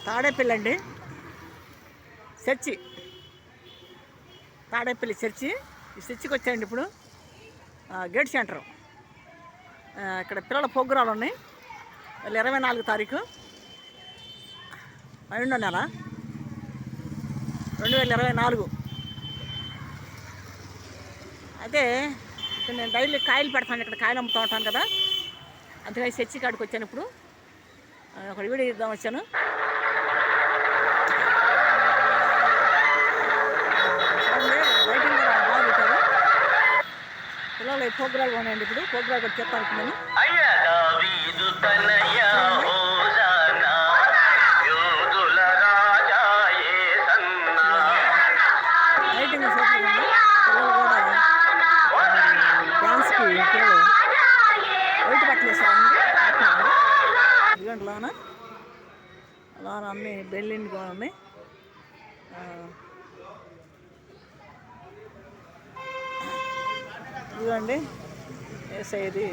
తాడేపల్లి అండి, church, Tadepalli church. ఈ చర్చికి వచ్చాయండి ఇప్పుడు. Gate centre. ఇక్కడ పిల్లల ప్రోగ్రాలు ఉన్నాయి. 24 తారీఖు 12వ నెల 2024. అయితే ఇక్కడ నేను డైలీ కాయలు పెడతాను, ఇక్కడ కాయలు అమ్ముతూ ఉంటాను కదా, అందుకని చర్చి కాడికి వచ్చాను. ఇప్పుడు ఒక వీడియో ఇద్దాం వచ్చాను. లైటింగ్ కూడా బాగా పెట్టారు. పిల్లలు ప్రోగ్రాలు ఉన్నాయండి. ఇప్పుడు ప్రోగ్రాలు కూడా చెప్తాను నేను. లైటింగ్ సూపర్ ఉంది. పిల్లలు కూడా డ్యాన్స్కి పిల్లలు వైట్ బట్టలు వేసారండి. ఇదిగోండి లోన అన్నీ బెల్లిండి కూడా ఉన్నాయి. ఇదిగోండి వేసే ఇది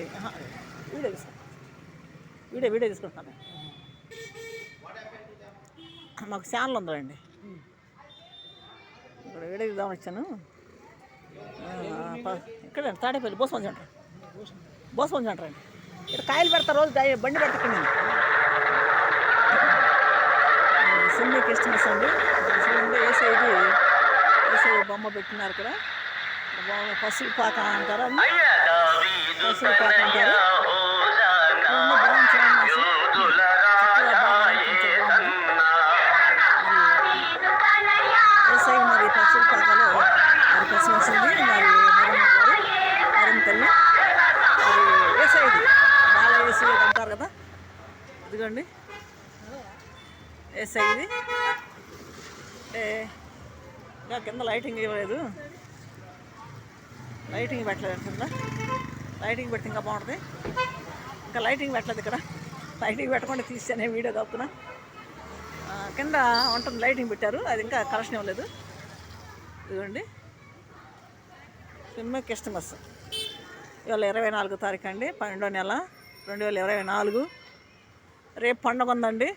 వీడియో తీసుకుంటాను. మాకు ఛానల్ ఉందండి, ఇక్కడ వీడియో ఇద్దామని వచ్చాను. ఇక్కడ తాడేపల్లి బోస్పంజ్ అంటారండి. ఇక్కడ కాయలు పెడతా, రోజు బండి పెడతాను నేను. సిమ్మి క్రిస్టమస్ అండి. చూడండి వేసే బొమ్మ పెట్టినారు. ఇక్కడ పసుపు పాక అంటారు, పసుపు పాక అంటారు. వేసాయి మరి పసుపు పాకలో మరి క్రిస్మస్ ఉంది. మరి మరం తల్లి మరి వేసేది బాల వేసేది అంటారు కదా. ఇదిగోండి వేసేది. ఇంకా కింద లైటింగ్ ఇవ్వలేదు, లైటింగ్ పెట్టలేదు కింద. లైటింగ్ పెడితే ఇంకా బాగుంటుంది. ఇంకా లైటింగ్ పెట్టలేదు ఇక్కడ. లైటింగ్ పెట్టకుండా తీసానే వీడియో తప్పున. కింద ఉంటుంది, లైటింగ్ పెట్టారు, అది ఇంకా కలెక్షన్ ఇవ్వలేదు. ఇదిగోండి సిమ్మి క్రిస్టమస్. ఇవాళ 24వ తారీఖు అండి, 12వ నెల 2024. రేపు పండుగ ఉందండి.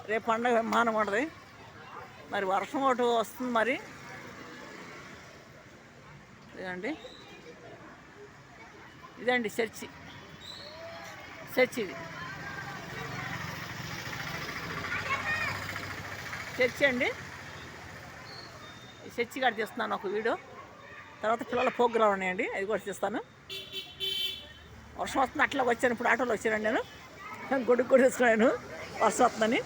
రేపు పండుగ విమానం ఉంటుంది. మరి వర్షం ఒకటి వస్తుంది మరి. ఇదండి చర్చి ఇది చర్చి అండి. ఈ చర్చి కాడ తీస్తున్నాను ఒక వీడియో. తర్వాత పిల్లల ప్రోగ్రాం ఉన్నాయండి, అది కూడా తీస్తాను. వర్షం వస్తుంది అట్లా వచ్చాను. ఇప్పుడు ఆటోలో వచ్చానండి నేను. గొడుగు కూడా వేసుకున్నాను వర్షం వస్తుందని.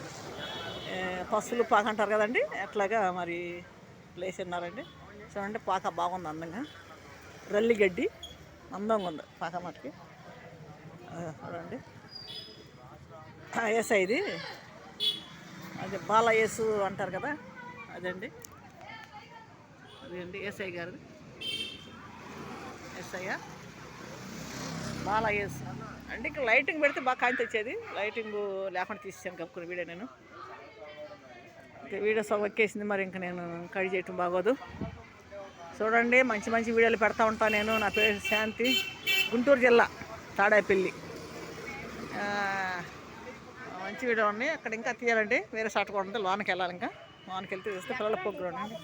పసులు పాక అంటారు కదండి, అట్లాగా మరి ప్లేస్ ఉన్నారండి. చూడండి పాక బాగుంది, అందంగా రల్లిగడ్డి అందంగా ఉంది పాక మటుకి. చూడండి ఏసై ఇది, అది బాల యేసు అంటారు కదా, అదండి. అదండి ఏసై గారు, ఏసయ్య బాల యేసు అంటే. ఇంకా లైటింగ్ పెడితే బాగా కాంతి వచ్చేది, లైటింగ్ లేకుండా తీసాను కప్పుకుని వీడియో నేను. ఇంకా వీడియో సొక్కేసింది మరి, ఇంకా నేను కడి చేయటం బాగోదు. చూడండి మంచి మంచి వీడియోలు పెడతా ఉంటాను నేను. నా పేరు శాంతి, గుంటూరు జిల్లా తాడేపల్లి. మంచి వీడియో ఉన్నాయి. అక్కడ ఇంకా తీయాలండి, వేరే షాట్ కూడా ఉంది. లోనికి వెళ్ళాలి, ఇంకా లోనికి వెళ్తే తీస్తే పిల్లల ప్రోగ్రాం అండి.